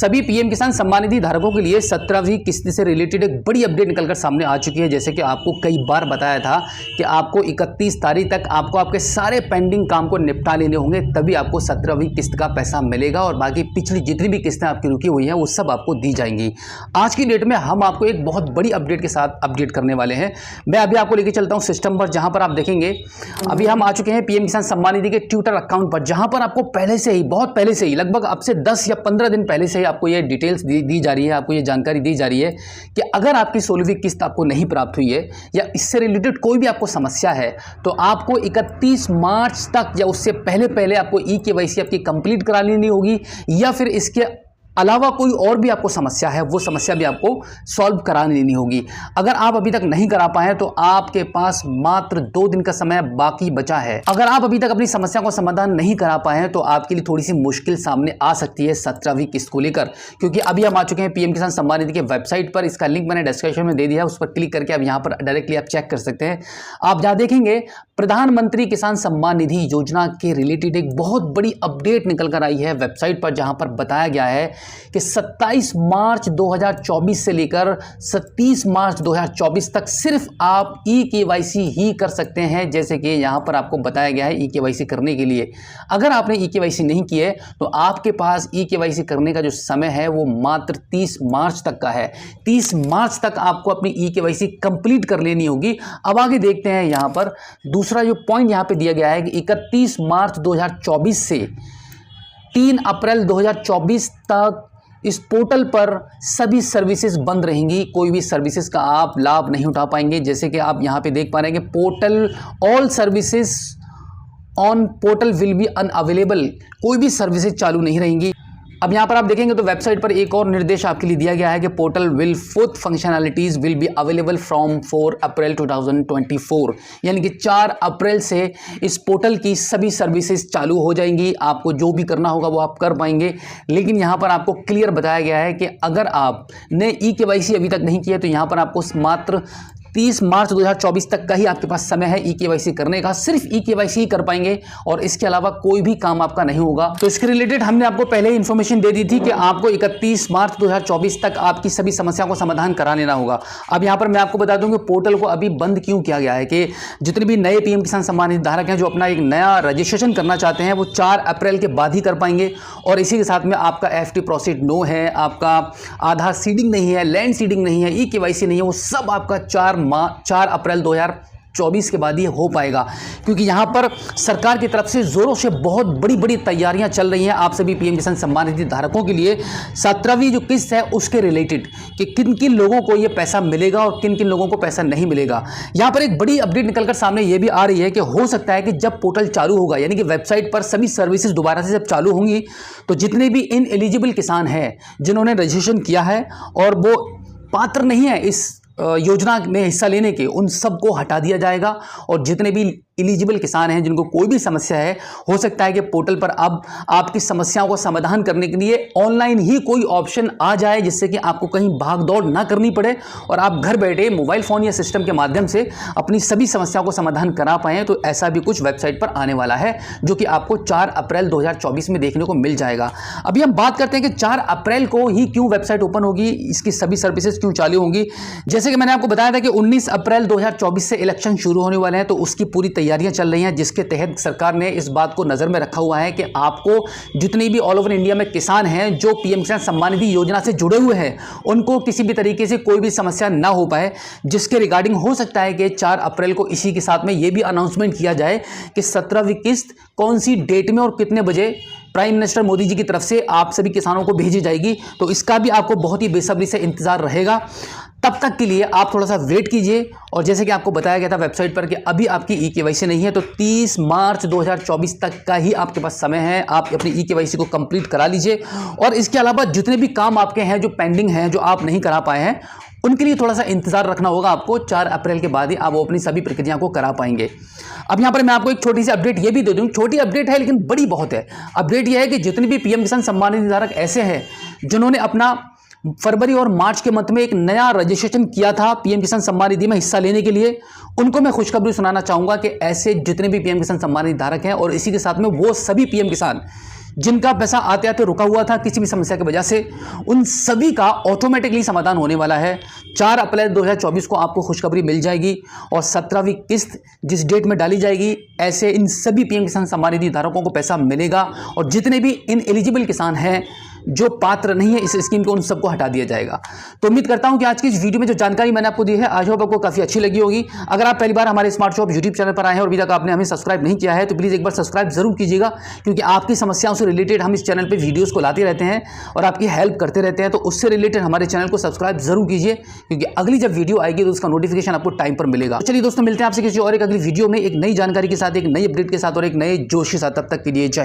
सभी पीएम किसान सम्मान निधि धारकों के लिए 17वीं किस्त से रिलेटेड एक बड़ी अपडेट निकलकर सामने आ चुकी है। जैसे कि आपको कई बार बताया था कि आपको 31 तारीख तक आपको आपके सारे पेंडिंग काम को निपटा लेने होंगे, तभी आपको 17वीं किस्त का पैसा मिलेगा और बाकी पिछली जितनी भी किस्तें आपकी रुकी हुई हैं वो सब आपको दी जाएंगी। आज की डेट में हम आपको एक बहुत बड़ी अपडेट के साथ अपडेट करने वाले हैं। मैं अभी आपको लेके चलता हूँ सिस्टम पर, जहां पर आप देखेंगे अभी हम आ चुके हैं पीएम किसान सम्मान निधि के ट्विटर अकाउंट पर, जहां पर आपको पहले से ही, बहुत पहले से ही, लगभग अब से 10 या 15 दिन पहले से ही आपको ये डिटेल्स दी जा रही है, आपको ये जानकारी दी जा रही है कि अगर आपकी 16वीं किस्त आपको नहीं प्राप्त हुई है या इससे रिलेटेड कोई भी आपको समस्या है तो आपको 31 मार्च तक या उससे पहले पहले आपको ई-केवाईसी आपकी कंप्लीट करा लेनी होगी, या फिर इसके अलावा कोई और भी आपको समस्या है वो समस्या भी आपको सॉल्व करा लेनी होगी। अगर आप अभी तक नहीं करा पाए तो आपके पास मात्र 2 दिन का समय बाकी बचा है। अगर आप अभी तक अपनी समस्या को समाधान नहीं करा पाए हैं तो आपके लिए थोड़ी सी मुश्किल सामने आ सकती है 17वीं किस्त को लेकर, क्योंकि अभी हम आ चुके हैं पीएम किसान सम्मान निधि के वेबसाइट पर। इसका लिंक मैंने डिस्क्रिप्शन में दे दिया है, उस पर क्लिक करके आप यहाँ पर डायरेक्टली आप चेक कर सकते हैं। आप जहाँ देखेंगे प्रधानमंत्री किसान सम्मान निधि योजना के रिलेटेड एक बहुत बड़ी अपडेट निकल कर आई है वेबसाइट पर, जहां पर बताया गया है कि 27 मार्च 2024 से लेकर 30 मार्च 2024 तक सिर्फ आप ई-केवाईसी ही कर सकते हैं। जैसे कि यहां पर आपको बताया गया है ई-केवाईसी करने के लिए, अगर आपने ई-केवाईसी नहीं की है तो आपके पास ई-केवाईसी करने का जो समय है वो मात्र 30 मार्च तक का है। 30 मार्च तक आपको अपनी ई-केवाईसी कंप्लीट कर लेनी होगी। अब आगे देखते हैं, यहां पर दूसरा जो पॉइंट यहां पे दिया गया है कि 31 मार्च 2024 से 3 अप्रैल 2024 तक इस पोर्टल पर सभी सर्विसेज बंद रहेंगी। कोई भी सर्विसेज का आप लाभ नहीं उठा पाएंगे। जैसे कि आप यहां पे देख पा रहे हैं कि portal all services on portal will be unavailable, कोई भी सर्विसेज चालू नहीं रहेंगी। अब यहाँ पर आप देखेंगे तो वेबसाइट पर एक और निर्देश आपके लिए दिया गया है कि portal will foot functionalities will be available from 4 अप्रैल 2024, यानी कि 4 अप्रैल से इस पोर्टल की सभी सर्विसेज चालू हो जाएंगी। आपको जो भी करना होगा वो आप कर पाएंगे। लेकिन यहाँ पर आपको क्लियर बताया गया है कि अगर आपने ई-केवाईसी अभी तक नहीं किया तो यहाँ पर आपको मात्र 30 मार्च 2024 तक का ही आपके पास समय है ई-केवाईसी करने का। सिर्फ ई-केवाईसी ही कर पाएंगे और इसके अलावा कोई भी काम आपका नहीं होगा। तो इसके रिलेटेड हमने आपको पहले ही इन्फॉर्मेशन दे दी थी कि आपको 31 मार्च 2024 तक आपकी सभी समस्याओं को समाधान करा लेना होगा। अब यहाँ पर मैं आपको बता दूं कि पोर्टल को अभी बंद क्यों किया गया है, कि जितने भी नए पीएम किसान सम्मान निधि धारक हैं जो अपना एक नया रजिस्ट्रेशन करना चाहते हैं वो 4 अप्रैल के बाद ही कर पाएंगे। और इसी के साथ में आपका एफटी प्रोसीड नो है, आपका आधार सीडिंग नहीं है, लैंड सीडिंग नहीं है, ई-केवाईसी नहीं है, वो सब आपका 4 अप्रैल 2024 के बाद ही हो पाएगा। क्योंकि यहां पर सरकार की तरफ से जोरों से बहुत बड़ी बड़ी तैयारियां चल रही हैं आप सभी पीएम किसान सम्मान निधि धारकों के लिए 17वीं जो किस्त है उसके रिलेटेड, कि किन किन लोगों को यह पैसा मिलेगा और किन किन लोगों को पैसा नहीं मिलेगा। यहां पर एक बड़ी अपडेट निकलकर सामने यह भी आ रही है कि हो सकता है कि जब पोर्टल चालू होगा, यानी कि वेबसाइट पर सभी सर्विसेज दोबारा से जब चालू होंगी, तो जितने भी इन एलिजिबल किसान हैं जिन्होंने रजिस्ट्रेशन किया है और वो पात्र नहीं है इस योजना में हिस्सा लेने के, उन सबको हटा दिया जाएगा। और जितने भी एलिजिबल किसान हैं जिनको कोई भी समस्या है, हो सकता है कि पोर्टल पर अब आपकी समस्याओं को समाधान करने के लिए ऑनलाइन ही कोई ऑप्शन आ जाए, जिससे कि आपको कहीं भाग दौड़ ना करनी पड़े और आप घर बैठे मोबाइल फ़ोन या सिस्टम के माध्यम से अपनी सभी समस्याओं को समाधान करा पाएँ। तो ऐसा भी कुछ वेबसाइट पर आने वाला है जो कि आपको 4 अप्रैल 2024 में देखने को मिल जाएगा। अभी हम बात करते हैं कि 4 अप्रैल को ही क्यों वेबसाइट ओपन होगी, इसकी सभी सर्विसेज क्यों चालू होंगी। जैसे कि मैंने आपको बताया था कि 19 अप्रैल 2024 से इलेक्शन शुरू होने वाले हैं, तो उसकी पूरी तैयारियां चल रही हैं, जिसके तहत सरकार ने इस बात को नज़र में रखा हुआ है कि आपको जितनी भी ऑल ओवर इंडिया में किसान हैं जो पीएम किसान सम्मान निधि योजना से जुड़े हुए हैं, उनको किसी भी तरीके से कोई भी समस्या ना हो पाए, जिसके रिगार्डिंग हो सकता है कि 4 अप्रैल को इसी के साथ में ये भी अनाउंसमेंट किया जाए कि 17वीं किस्त कौन सी डेट में और कितने बजे प्राइम मिनिस्टर मोदी जी की तरफ से आप सभी किसानों को भेजी जाएगी। तो इसका भी आपको बहुत ही बेसब्री से इंतजार रहेगा। तब तक के लिए आप थोड़ा सा वेट कीजिए। और जैसे कि आपको बताया गया था वेबसाइट पर कि अभी आपकी ई-केवाईसी नहीं है, तो 30 मार्च 2024 तक का ही आपके पास समय है। आप अपनी ई-केवाईसी को कंप्लीट करा लीजिए। और इसके अलावा जितने भी काम आपके हैं जो पेंडिंग हैं, जो आप नहीं करा पाए हैं, उनके लिए थोड़ा सा इंतजार रखना होगा आपको। 4 अप्रैल के बाद ही आप अपनी सभी प्रक्रिया को करा पाएंगे। अब यहाँ पर मैं आपको एक छोटी सी अपडेट ये भी दे दूँ, छोटी अपडेट है लेकिन बड़ी बहुत है। अपडेट यह है कि जितने भी पीएम किसान सम्मान निधि धारक ऐसे हैं जिन्होंने अपना फरवरी और मार्च के मंथ में एक नया रजिस्ट्रेशन किया था पीएम किसान सम्मान निधि में हिस्सा लेने के लिए, उनको मैं खुशखबरी सुनाना चाहूंगा कि ऐसे जितने भी पीएम किसान सम्मान निधि धारक हैं और इसी के साथ में वो सभी पीएम किसान जिनका पैसा आते आते रुका हुआ था किसी भी समस्या की वजह से, उन सभी का ऑटोमेटिकली समाधान होने वाला है। 4 अप्रैल 2024 को आपको खुशखबरी मिल जाएगी और 17वीं किस्त जिस डेट में डाली जाएगी, ऐसे इन सभी पीएम किसान सम्मान निधि धारकों को पैसा मिलेगा और जितने भी इन एलिजिबल किसान हैं जो पात्र नहीं है इस स्कीम को, उन सबको हटा दिया जाएगा। तो उम्मीद करता हूं कि आज की इस वीडियो में जो जानकारी मैंने आपको दी है, आई होप आपको काफी अच्छी लगी होगी। अगर आप पहली बार हमारे स्मार्ट शॉप यूट्यूब चैनल पर आए हैं और अभी तक आपने हमें सब्सक्राइब नहीं किया है तो प्लीज एक बार सब्सक्राइब जरूर कीजिएगा, क्योंकि आपकी समस्याओं से रिलेटेड हम इस चैनल पर वीडियोज को लाते रहते हैं और आपकी हेल्प करते रहते हैं। तो उससे रिलेटेड हमारे चैनल को सब्सक्राइब जरूर कीजिए, क्योंकि अगली जब वीडियो आएगी तो उसका नोटिफिकेशन आपको टाइम पर मिलेगा। चलिए दोस्तों, मिलते हैं आपसे किसी और एक अगली वीडियो में एक नई जानकारी के साथ, एक नई अपडेट के साथ और एक नए जोश के साथ। तब तक के लिए जय हिंद।